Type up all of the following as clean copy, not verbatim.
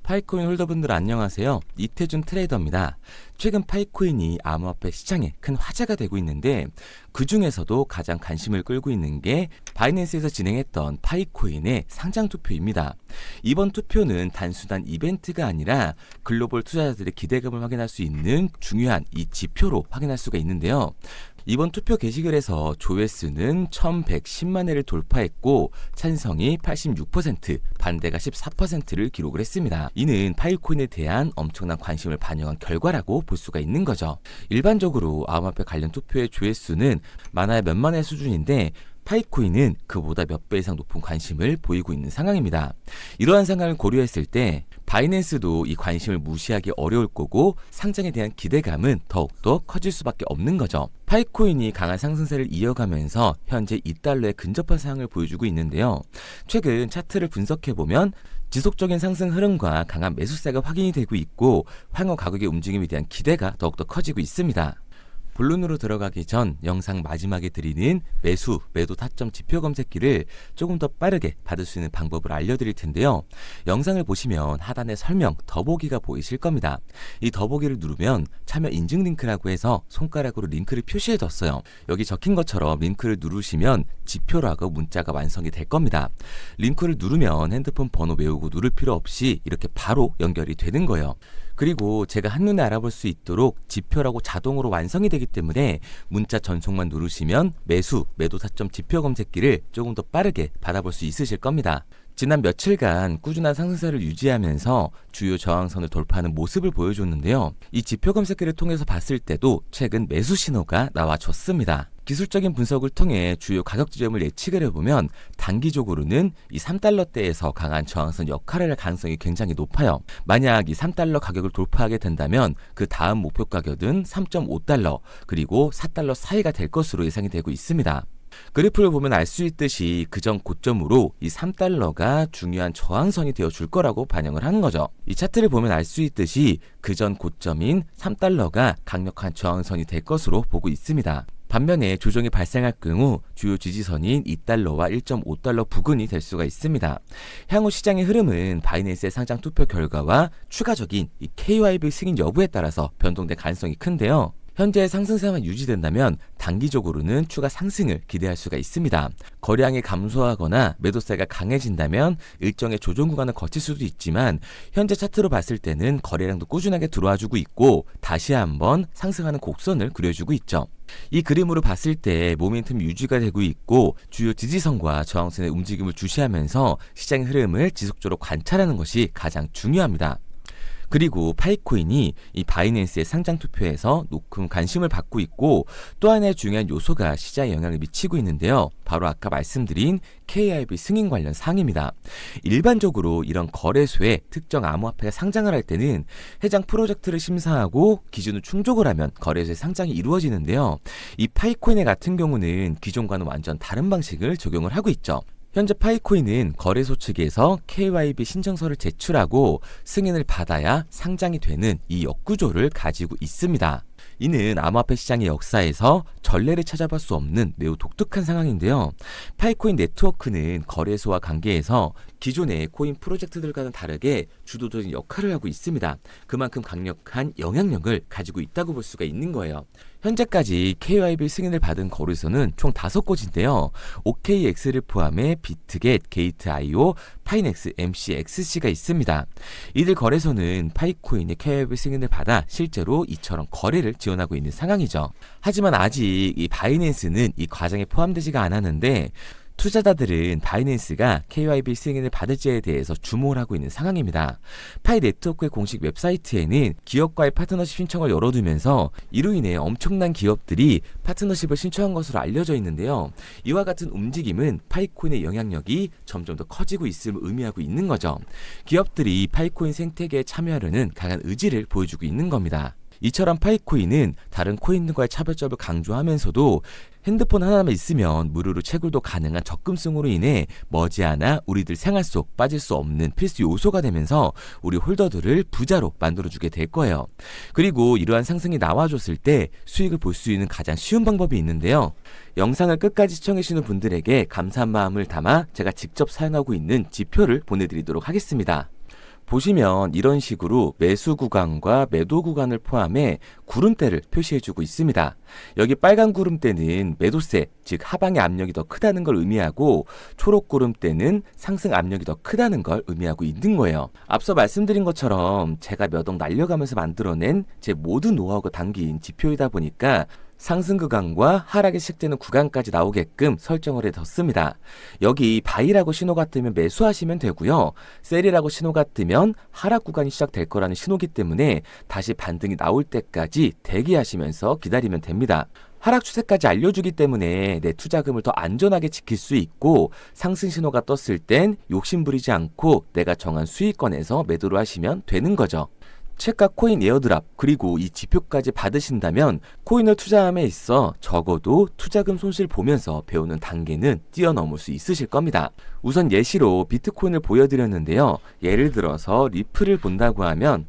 파이코인 홀더분들 안녕하세요. 이태준 트레이더입니다. 최근 파이코인이 암호화폐 시장에 큰 화제가 되고 있는데 그 중에서도 가장 관심을 끌고 있는 게 바이낸스에서 진행했던 파이코인의 상장 투표입니다. 이번 투표는 단순한 이벤트가 아니라 글로벌 투자자들의 기대감을 확인할 수 있는 중요한 이 지표로 확인할 수가 있는데요. 이번 투표 게시글에서 조회수는 1110만 회를 돌파했고 찬성이 86%, 반대가 14%를 기록을 했습니다. 이는 파이코인에 대한 엄청난 관심을 반영한 결과라고 볼 수가 있는 거죠. 일반적으로 암호화폐 관련 투표의 조회수는 많아야 몇만 회 수준인데 파이코인은 그보다 몇 배 이상 높은 관심을 보이고 있는 상황입니다. 이러한 상황을 고려했을 때 바이낸스도 이 관심을 무시하기 어려울 거고 상장에 대한 기대감은 더욱더 커질 수밖에 없는 거죠. 파이코인이 강한 상승세를 이어가면서 현재 2달러에 근접한 상황을 보여주고 있는데요. 최근 차트를 분석해보면 지속적인 상승 흐름과 강한 매수세가 확인이 되고 있고 향후 가격의 움직임에 대한 기대가 더욱더 커지고 있습니다. 본론으로 들어가기 전 영상 마지막에 드리는 매수, 매도 타점 지표 검색기를 조금 더 빠르게 받을 수 있는 방법을 알려드릴 텐데요. 영상을 보시면 하단에 설명, 더보기가 보이실 겁니다. 이 더보기를 누르면 참여 인증 링크라고 해서 손가락으로 링크를 표시해뒀어요. 여기 적힌 것처럼 링크를 누르시면 지표라고 문자가 완성이 될 겁니다. 링크를 누르면 핸드폰 번호 외우고 누를 필요 없이 이렇게 바로 연결이 되는 거예요. 그리고 제가 한눈에 알아볼 수 있도록 지표라고 자동으로 완성이 되기 때문에 문자 전송만 누르시면 매수, 매도 타점 지표 검색기를 조금 더 빠르게 받아볼 수 있으실 겁니다. 지난 며칠간 꾸준한 상승세를 유지하면서 주요 저항선을 돌파하는 모습을 보여줬는데요. 이 지표 검색기를 통해서 봤을 때도 최근 매수 신호가 나와줬습니다. 기술적인 분석을 통해 주요 가격 지점을 예측을 해보면 단기적으로는 이 3달러대에서 강한 저항선 역할을 할 가능성이 굉장히 높아요. 만약 이 3달러 가격을 돌파하게 된다면 그 다음 목표 가격은 3.5달러 그리고 4달러 사이가 될 것으로 예상이 되고 있습니다. 그래프를 보면 알 수 있듯이 그전 고점으로 이 3달러가 중요한 저항선이 되어 줄 거라고 반영을 하는 거죠. 이 차트를 보면 알 수 있듯이 그전 고점인 3달러가 강력한 저항선이 될 것으로 보고 있습니다. 반면에 조정이 발생할 경우 주요 지지선인 2달러와 1.5달러 부근이 될 수가 있습니다. 향후 시장의 흐름은 바이낸스의 상장 투표 결과와 추가적인 이 KYB 승인 여부에 따라서 변동될 가능성이 큰데요. 현재의 상승세만 유지된다면 단기적으로는 추가 상승을 기대할 수가 있습니다. 거래량이 감소하거나 매도세가 강해진다면 일정의 조정 구간을 거칠 수도 있지만 현재 차트로 봤을 때는 거래량도 꾸준하게 들어와주고 있고 다시 한번 상승하는 곡선을 그려주고 있죠. 이 그림으로 봤을 때 모멘텀 유지가 되고 있고 주요 지지선과 저항선의 움직임을 주시하면서 시장의 흐름을 지속적으로 관찰하는 것이 가장 중요합니다. 그리고 파이코인이 이 바이낸스의 상장 투표에서 높은 관심을 받고 있고 또 하나의 중요한 요소가 시장에 영향을 미치고 있는데요. 바로 아까 말씀드린 KIB 승인 관련 사항입니다. 일반적으로 이런 거래소에 특정 암호화폐가 상장을 할 때는 해당 프로젝트를 심사하고 기준을 충족을 하면 거래소의 상장이 이루어지는데요. 이 파이코인 같은 경우는 기존과는 완전 다른 방식을 적용을 하고 있죠. 현재 파이코인은 거래소 측에서 KYB 신청서를 제출하고 승인을 받아야 상장이 되는 이 역구조를 가지고 있습니다. 이는 암호화폐 시장의 역사에서 전례를 찾아볼 수 없는 매우 독특한 상황인데요. 파이코인 네트워크는 거래소와 관계에서 기존의 코인 프로젝트들과는 다르게 주도적인 역할을 하고 있습니다. 그만큼 강력한 영향력을 가지고 있다고 볼 수가 있는 거예요. 현재까지 KYB 승인을 받은 거래소는 총 5곳인데요. OKX를 포함해 비트겟, 게이트.io, 파이넥스, MCXC가 있습니다. 이들 거래소는 파이코인의 KYB 승인을 받아 실제로 이처럼 거래를 지원하고 있는 상황이죠. 하지만 아직 이 바이낸스는 이 과정에 포함되지가 않았는데 투자자들은 바이낸스가 KYB 승인을 받을지에 대해서 주목을 하고 있는 상황입니다. 파이 네트워크의 공식 웹사이트에는 기업과의 파트너십 신청을 열어두면서 이로 인해 엄청난 기업들이 파트너십을 신청한 것으로 알려져 있는데요. 이와 같은 움직임은 파이코인의 영향력이 점점 더 커지고 있음을 의미하고 있는 거죠. 기업들이 파이코인 생태계에 참여하려는 강한 의지를 보여주고 있는 겁니다. 이처럼 파이코인은 다른 코인들과의 차별점을 강조하면서도 핸드폰 하나만 있으면 무료로 채굴도 가능한 접근성으로 인해 머지않아 우리들 생활 속 빠질 수 없는 필수 요소가 되면서 우리 홀더들을 부자로 만들어주게 될 거예요. 그리고 이러한 상승이 나와줬을 때 수익을 볼 수 있는 가장 쉬운 방법이 있는데요. 영상을 끝까지 시청해주시는 분들에게 감사한 마음을 담아 제가 직접 사용하고 있는 지표를 보내드리도록 하겠습니다. 보시면 이런 식으로 매수 구간과 매도 구간을 포함해 구름대를 표시해주고 있습니다. 여기 빨간 구름대는 매도세, 즉 하방의 압력이 더 크다는 걸 의미하고 초록 구름대는 상승 압력이 더 크다는 걸 의미하고 있는 거예요. 앞서 말씀드린 것처럼 제가 몇 억 날려가면서 만들어낸 제 모든 노하우가 담긴 지표이다 보니까 상승 구간과 하락이 시작되는 구간까지 나오게끔 설정을 해뒀습니다. 여기 바이라고 신호가 뜨면 매수하시면 되고요. 셀이라고 신호가 뜨면 하락 구간이 시작될 거라는 신호기 때문에 다시 반등이 나올 때까지 대기하시면서 기다리면 됩니다. 하락 추세까지 알려주기 때문에 내 투자금을 더 안전하게 지킬 수 있고 상승 신호가 떴을 땐 욕심 부리지 않고 내가 정한 수익권에서 매도를 하시면 되는 거죠. 책과 코인 에어드랍 그리고 이 지표까지 받으신다면 코인을 투자함에 있어 적어도 투자금 손실 보면서 배우는 단계는 뛰어넘을 수 있으실 겁니다. 우선 예시로 비트코인을 보여드렸는데요. 예를 들어서 리플을 본다고 하면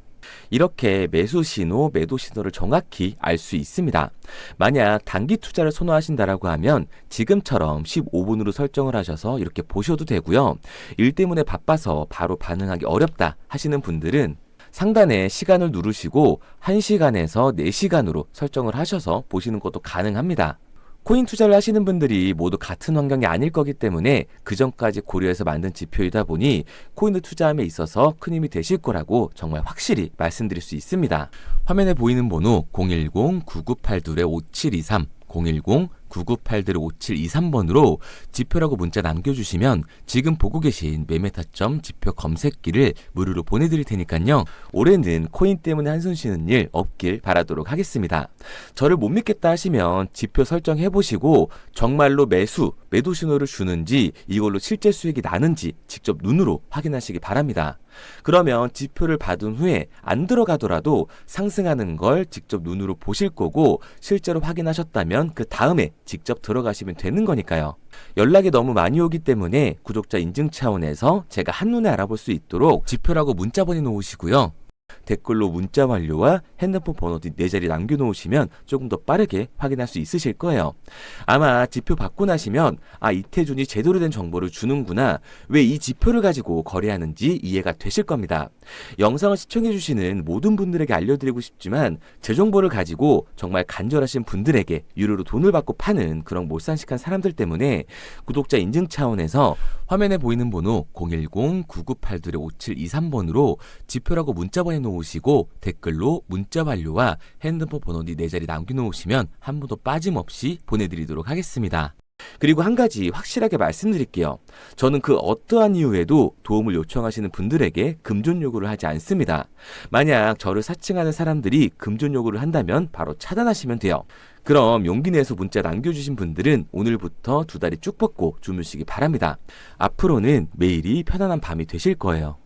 이렇게 매수 신호, 매도 신호를 정확히 알 수 있습니다. 만약 단기 투자를 선호하신다라고 하면 지금처럼 15분으로 설정을 하셔서 이렇게 보셔도 되고요. 일 때문에 바빠서 바로 반응하기 어렵다 하시는 분들은 상단에 시간을 누르시고 1시간에서 4시간으로 설정을 하셔서 보시는 것도 가능합니다. 코인 투자를 하시는 분들이 모두 같은 환경이 아닐 거기 때문에 그 전까지 고려해서 만든 지표이다 보니 코인을 투자함에 있어서 큰 힘이 되실 거라고 정말 확실히 말씀드릴 수 있습니다. 화면에 보이는 번호 010-9982-5723 010-9982-5723번으로 지표라고 문자 남겨주시면 지금 보고 계신 매매타점 지표 검색기를 무료로 보내드릴 테니까요. 올해는 코인 때문에 한숨 쉬는 일 없길 바라도록 하겠습니다. 저를 못 믿겠다 하시면 지표 설정해보시고 정말로 매도 신호를 주는지 이걸로 실제 수익이 나는지 직접 눈으로 확인하시기 바랍니다. 그러면 지표를 받은 후에 안 들어가더라도 상승하는 걸 직접 눈으로 보실 거고 실제로 확인하셨다면 그 다음에 직접 들어가시면 되는 거니까요. 연락이 너무 많이 오기 때문에 구독자 인증 차원에서 제가 한눈에 알아볼 수 있도록 지표라고 문자 보내놓으시고요. 댓글로 문자 완료와 핸드폰 번호 뒷 4자리 남겨놓으시면 조금 더 빠르게 확인할 수 있으실 거예요. 아마 지표 받고 나시면 이태준이 제대로 된 정보를 주는구나, 왜 이 지표를 가지고 거래하는지 이해가 되실 겁니다. 영상을 시청해주시는 모든 분들에게 알려드리고 싶지만 제 정보를 가지고 정말 간절하신 분들에게 유료로 돈을 받고 파는 그런 몰상식한 사람들 때문에 구독자 인증 차원에서 화면에 보이는 번호 010-9982-5723번으로 지표라고 문자 보내놓으시고 댓글로 문자 완료와 핸드폰 번호 뒷 4자리 남겨놓으시면 한 분도 빠짐없이 보내드리도록 하겠습니다. 그리고 한 가지 확실하게 말씀드릴게요. 저는 그 어떠한 이유에도 도움을 요청하시는 분들에게 금전 요구를 하지 않습니다. 만약 저를 사칭하는 사람들이 금전 요구를 한다면 바로 차단하시면 돼요. 그럼 용기 내서 문자 남겨주신 분들은 오늘부터 2다리 쭉 뻗고 주무시기 바랍니다. 앞으로는 매일이 편안한 밤이 되실 거예요.